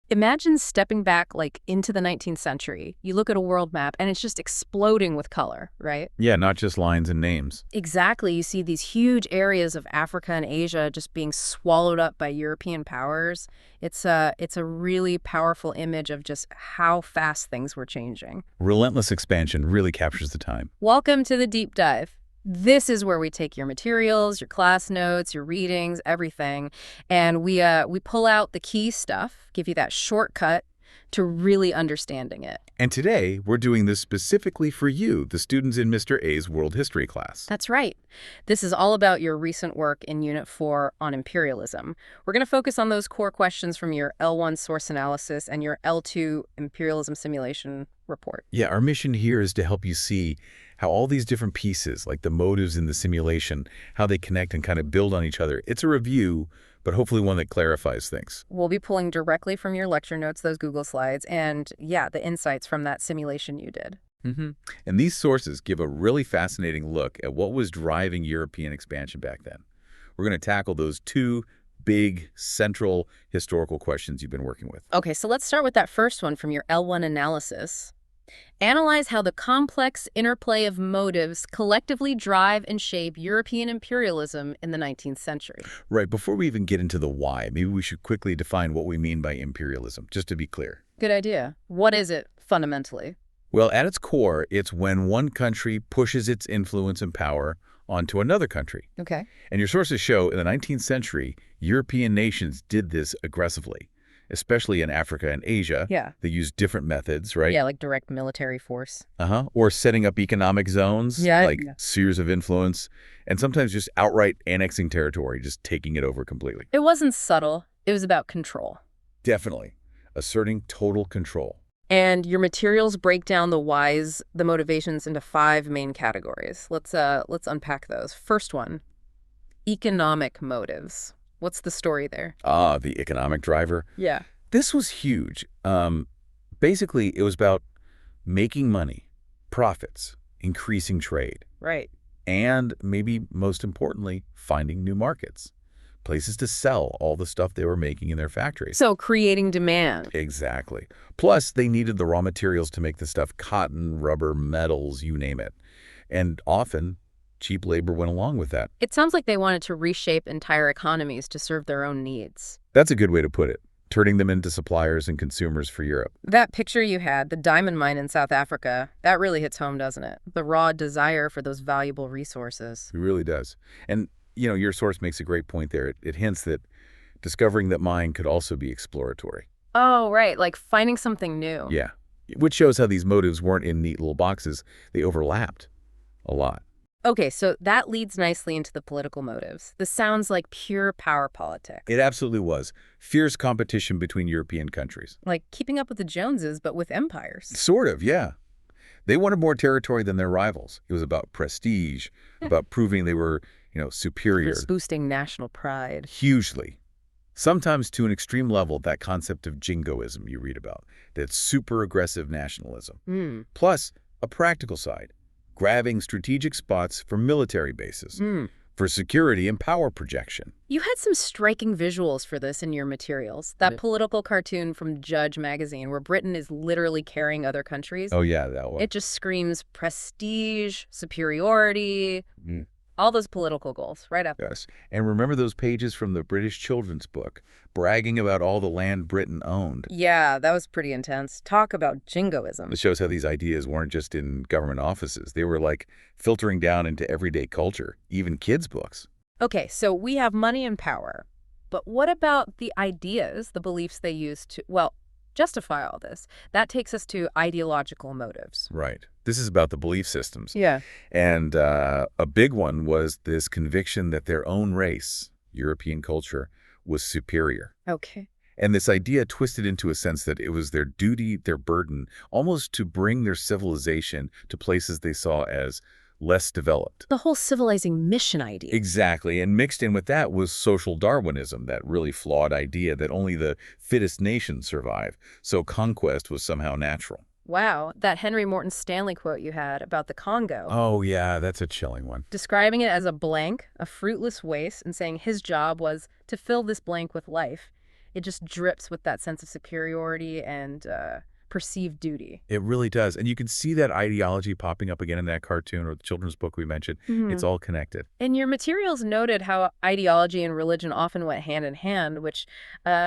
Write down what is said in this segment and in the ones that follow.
Imagine stepping back like into the 19th century. You look at a world map and it's just exploding with color, right? Yeah, not just lines and names. Exactly. You see these huge areas of Africa and Asia just being swallowed up by European powers. It's a really powerful image of just how fast things were changing. Relentless expansion really captures the time. Welcome to the deep dive. This is where we take your materials, your class notes, your readings, everything, and we pull out the key stuff, give you that shortcut to really understanding it. And today, we're doing this specifically for you, the students in Mr. A's World History class. That's right. This is all about your recent work in Unit 4 on imperialism. We're going to focus on those core questions from your L1 source analysis and your L2 imperialism simulation report. Yeah, our mission here is to help you see how all these different pieces, like the motives in the simulation, how they connect and kind of build on each other. It's a review, but hopefully one that clarifies things. We'll be pulling directly from your lecture notes, those Google Slides, and yeah, the insights from that simulation you did. And these sources give a really fascinating look at what was driving European expansion back then. We're going to tackle those two big, central historical questions you've been working with. Okay, so let's start with that first one from your L1 analysis. Analyze how the complex interplay of motives collectively drive and shape European imperialism in the 19th century. Right, before we even get into the why, maybe we should quickly define what we mean by imperialism, just to be clear. Good idea. What is it, fundamentally? Well, at its core, it's when one country pushes its influence and power onto another country. Okay. And your sources show in the 19th century, European nations did this aggressively, especially in Africa and Asia. Yeah. They used different methods, right? Yeah, like direct military force. Or setting up economic zones, Yeah, like yeah. spheres of influence, and sometimes just outright annexing territory, just taking it over completely. It wasn't subtle. It was about control. Definitely. Asserting total control. And your materials break down the whys, the motivations into 5 main categories. Let's unpack those. First one, economic motives. What's the story there? The economic driver. Yeah. This was huge. Basically, it was about making money, profits, increasing trade, Right. and maybe most importantly, finding new markets, places to sell all the stuff they were making in their factories. So creating demand. Exactly. Plus, they needed the raw materials to make the stuff: cotton, rubber, metals, you name it. And often, cheap labor went along with that. It sounds like they wanted to reshape entire economies to serve their own needs. That's a good way to put it, turning them into suppliers and consumers for Europe. That picture you had, the diamond mine in South Africa, that really hits home, doesn't it? The raw desire for those valuable resources. It really does. And, your source makes a great point there. It hints that discovering that mine could also be exploratory. Oh, right, like finding something new. Yeah. Which shows how these motives weren't in neat little boxes. They overlapped a lot. Okay, so that leads nicely into the political motives. This sounds like pure power politics. It absolutely was. Fierce competition between European countries. Like keeping up with the Joneses, but with empires. Sort of, yeah. They wanted more territory than their rivals. It was about prestige, about proving they were, superior. It's boosting national pride. Hugely. Sometimes to an extreme level, that concept of jingoism you read about, that super aggressive nationalism. Plus, a practical side, grabbing strategic spots for military bases, for security and power projection. You had some striking visuals for this in your materials. That political cartoon from Judge magazine where Britain is literally carrying other countries. Oh, yeah, that one. It just screams prestige, superiority, all those political goals right up. Yes. And remember those pages from the British children's book, bragging about all the land Britain owned? Yeah, that was pretty intense. Talk about jingoism. It shows how these ideas weren't just in government offices. They were like filtering down into everyday culture, even kids' books. Okay, so we have money and power. But what about the ideas, the beliefs they used to, justify all this? That takes us to ideological motives. Right. This is about the belief systems. Yeah. And a big one was this conviction that their own race, European culture, was superior. Okay. And this idea twisted into a sense that it was their duty, their burden, almost to bring their civilization to places they saw as less developed. The whole civilizing mission idea. Exactly. And mixed in with that was social Darwinism, that really flawed idea that only the fittest nations survive. So conquest was somehow natural. Wow, that Henry Morton Stanley quote you had about the Congo. Oh, yeah, that's a chilling one. Describing it as a blank, a fruitless waste, and saying his job was to fill this blank with life. It just drips with that sense of superiority and perceived duty. It really does. And you can see that ideology popping up again in that cartoon or the children's book we mentioned. It's all connected. And your materials noted how ideology and religion often went hand in hand, which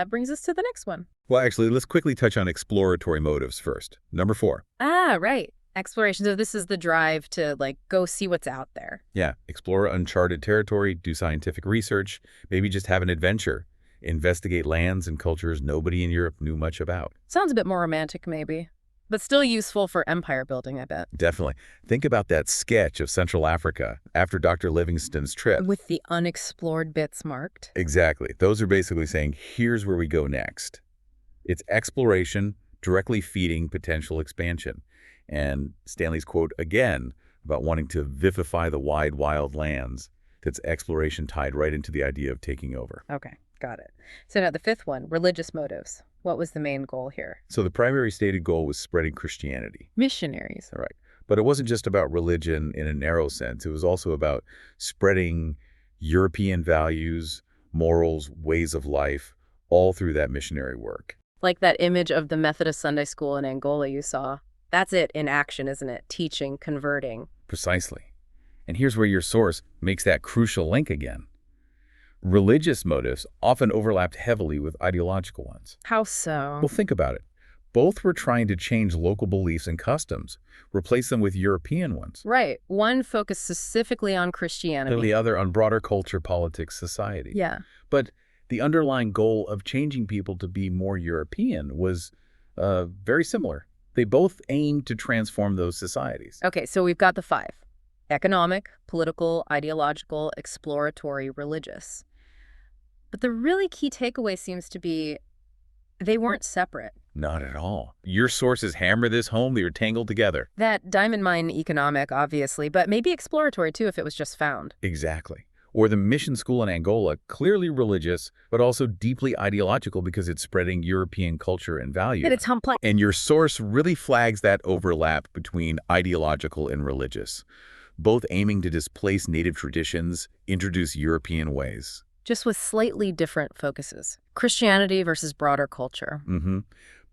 brings us to the next one. Well, actually, let's quickly touch on exploratory motives first. Number 4. Ah, right. Exploration. So this is the drive to, like, go see what's out there. Yeah, explore uncharted territory, do scientific research, maybe just have an adventure. Investigate lands and cultures nobody in Europe knew much about. Sounds a bit more romantic, maybe. But still useful for empire building, I bet. Definitely. Think about that sketch of Central Africa after Dr. Livingstone's trip. With the unexplored bits marked. Exactly. Those are basically saying, here's where we go next. It's exploration directly feeding potential expansion. And Stanley's quote again about wanting to vivify the wide, wild lands, that's exploration tied right into the idea of taking over. Okay, got it. So now the 5th one, religious motives. What was the main goal here? So the primary stated goal was spreading Christianity. Missionaries. All right. But it wasn't just about religion in a narrow sense. It was also about spreading European values, morals, ways of life, all through that missionary work. Like that image of the Methodist Sunday school in Angola you saw. That's it in action, isn't it? Teaching, converting. Precisely. And here's where your source makes that crucial link again. Religious motives often overlapped heavily with ideological ones. How so? Well, think about it. Both were trying to change local beliefs and customs, replace them with European ones. Right. One focused specifically on Christianity. And the other on broader culture, politics, society. Yeah. But the underlying goal of changing people to be more European was very similar. They both aimed to transform those societies. Okay, so we've got the 5. Economic, political, ideological, exploratory, religious. But the really key takeaway seems to be they weren't separate. Not at all. Your sources hammer this home. They are tangled together. That diamond mine economic, obviously, but maybe exploratory too if it was just found. Exactly. Or the mission school in Angola, clearly religious, but also deeply ideological because it's spreading European culture and values. And it's complex. And your source really flags that overlap between ideological and religious, both aiming to displace native traditions, introduce European ways. Just with slightly different focuses. Christianity versus broader culture.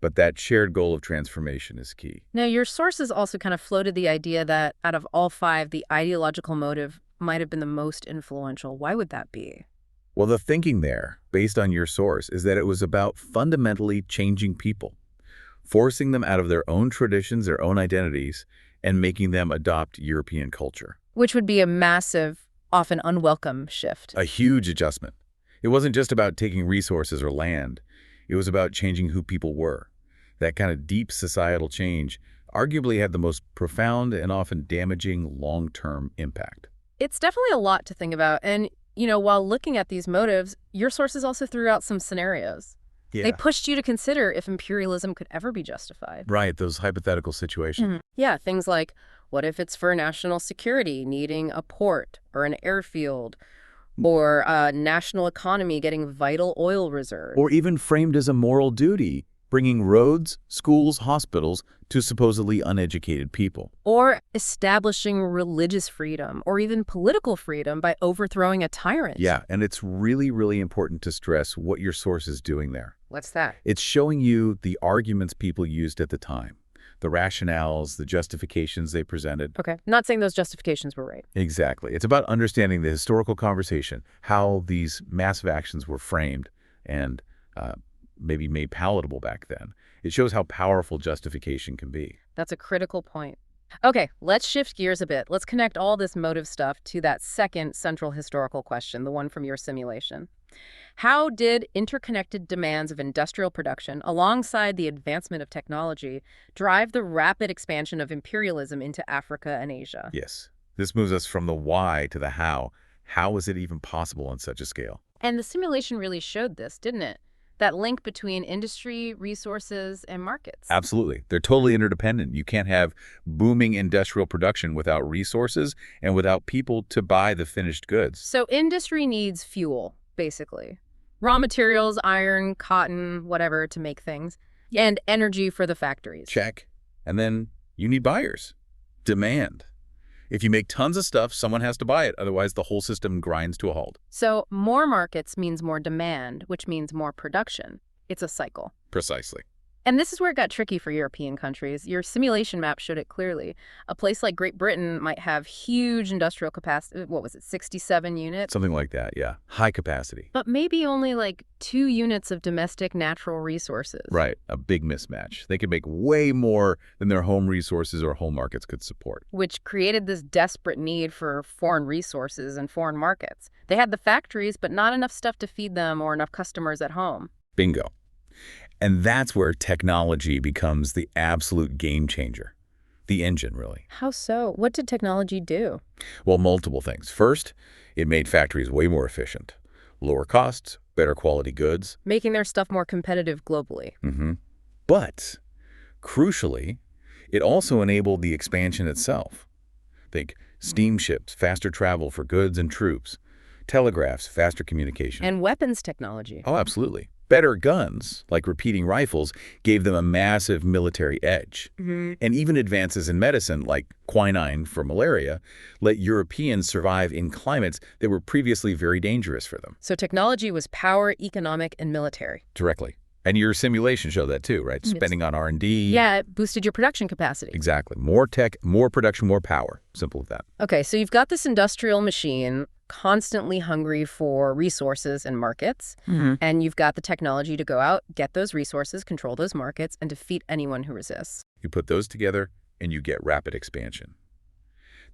But that shared goal of transformation is key. Now, your sources also kind of floated the idea that out of all 5, the ideological motive might have been the most influential. Why would that be? Well, the thinking there, based on your source, is that it was about fundamentally changing people, forcing them out of their own traditions, their own identities, and making them adopt European culture. Which would be a massive, often unwelcome shift. A huge adjustment. It wasn't just about taking resources or land. It was about changing who people were. That kind of deep societal change arguably had the most profound and often damaging long-term impact. It's definitely a lot to think about. And, while looking at these motives, your sources also threw out some scenarios. Yeah. They pushed you to consider if imperialism could ever be justified. Right, those hypothetical situations. Yeah, things like, what if it's for national security, needing a port or an airfield, or a national economy getting vital oil reserves? Or even framed as a moral duty, bringing roads, schools, hospitals to supposedly uneducated people. Or establishing religious freedom or even political freedom by overthrowing a tyrant. Yeah, and it's really, really important to stress what your source is doing there. What's that? It's showing you the arguments people used at the time, the rationales, the justifications they presented. Okay, not saying those justifications were right. Exactly. It's about understanding the historical conversation, how these massive actions were framed and maybe made palatable back then. It shows how powerful justification can be. That's a critical point. Okay, let's shift gears a bit. Let's connect all this motive stuff to that second central historical question, the one from your simulation. How did interconnected demands of industrial production, alongside the advancement of technology, drive the rapid expansion of imperialism into Africa and Asia? Yes. This moves us from the why to the how. How is it even possible on such a scale? And the simulation really showed this, didn't it? That link between industry, resources, and markets. Absolutely. They're totally interdependent. You can't have booming industrial production without resources and without people to buy the finished goods. So industry needs fuel, basically. Raw materials, iron, cotton, whatever, to make things. And energy for the factories. Check. And then you need buyers. Demand. If you make tons of stuff, someone has to buy it. Otherwise, the whole system grinds to a halt. So more markets means more demand, which means more production. It's a cycle. Precisely. And this is where it got tricky for European countries. Your simulation map showed it clearly. A place like Great Britain might have huge industrial capacity, what was it, 67 units? Something like that, yeah. High capacity. But maybe only like 2 units of domestic natural resources. Right, a big mismatch. They could make way more than their home resources or home markets could support. Which created this desperate need for foreign resources and foreign markets. They had the factories, but not enough stuff to feed them or enough customers at home. Bingo. And that's where technology becomes the absolute game changer. The engine, really. How so? What did technology do? Well, multiple things. First, it made factories way more efficient. Lower costs, better quality goods. Making their stuff more competitive globally. But, crucially, it also enabled the expansion itself. Think steamships, faster travel for goods and troops. Telegraphs, faster communication. And weapons technology. Oh, absolutely. Better guns, like repeating rifles, gave them a massive military edge. And even advances in medicine, like quinine for malaria, let Europeans survive in climates that were previously very dangerous for them. So technology was power, economic, and military. Directly. And your simulation showed that too, right? Spending on R&D. Yeah, it boosted your production capacity. Exactly. More tech, more production, more power. Simple as that. Okay, so you've got this industrial machine constantly hungry for resources and markets, and you've got the technology to go out, get those resources, control those markets, and defeat anyone who resists. You put those together, and you get rapid expansion.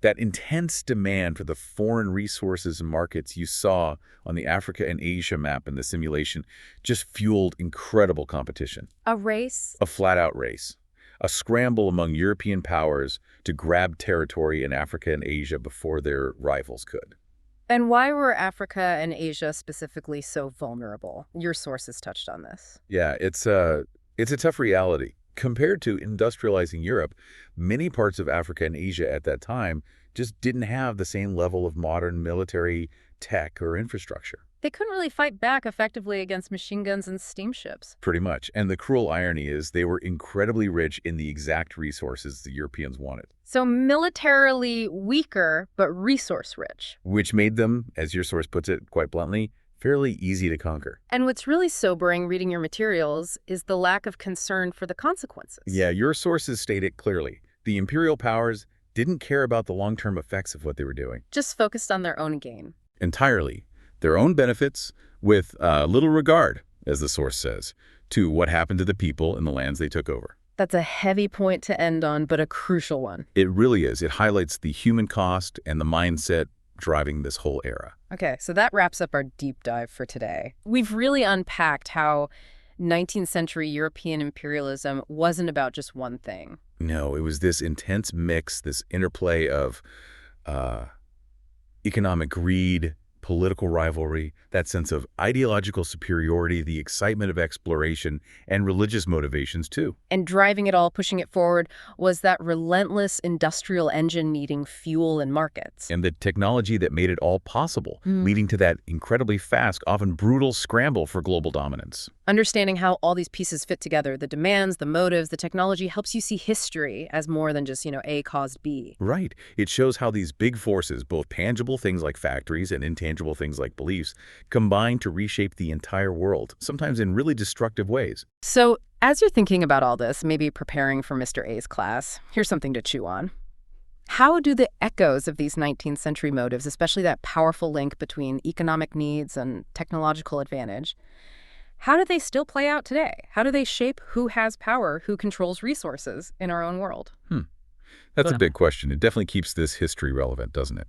That intense demand for the foreign resources and markets you saw on the Africa and Asia map in the simulation just fueled incredible competition. A race? A flat-out race. A scramble among European powers to grab territory in Africa and Asia before their rivals could. And why were Africa and Asia specifically so vulnerable? Your sources touched on this. Yeah, it's a tough reality. Compared to industrializing Europe, many parts of Africa and Asia at that time just didn't have the same level of modern military tech or infrastructure. They couldn't really fight back effectively against machine guns and steamships. Pretty much. And the cruel irony is they were incredibly rich in the exact resources the Europeans wanted. So militarily weaker, but resource-rich. Which made them, as your source puts it quite bluntly, fairly easy to conquer. And what's really sobering reading your materials is the lack of concern for the consequences. Yeah, your sources state it clearly. The imperial powers didn't care about the long-term effects of what they were doing. Just focused on their own gain. Entirely. Their own benefits, with little regard, as the source says, to what happened to the people in the lands they took over. That's a heavy point to end on, but a crucial one. It really is. It highlights the human cost and the mindset driving this whole era. Okay, so that wraps up our deep dive for today. We've really unpacked how 19th century European imperialism wasn't about just one thing. No, it was this intense mix, this interplay of economic greed, political rivalry, that sense of ideological superiority, the excitement of exploration, and religious motivations too. And driving it all, pushing it forward, was that relentless industrial engine needing fuel and markets. And the technology that made it all possible, leading to that incredibly fast, often brutal scramble for global dominance. Understanding how all these pieces fit together, the demands, the motives, the technology, helps you see history as more than just, A caused B. Right. It shows how these big forces, both tangible things like factories and intangible things like beliefs, combine to reshape the entire world, sometimes in really destructive ways. So, as you're thinking about all this, maybe preparing for Mr. A's class, here's something to chew on. How do the echoes of these 19th century motives, especially that powerful link between economic needs and technological advantage, how do they still play out today? How do they shape who has power, who controls resources in our own world? That's a big question. It definitely keeps this history relevant, doesn't it?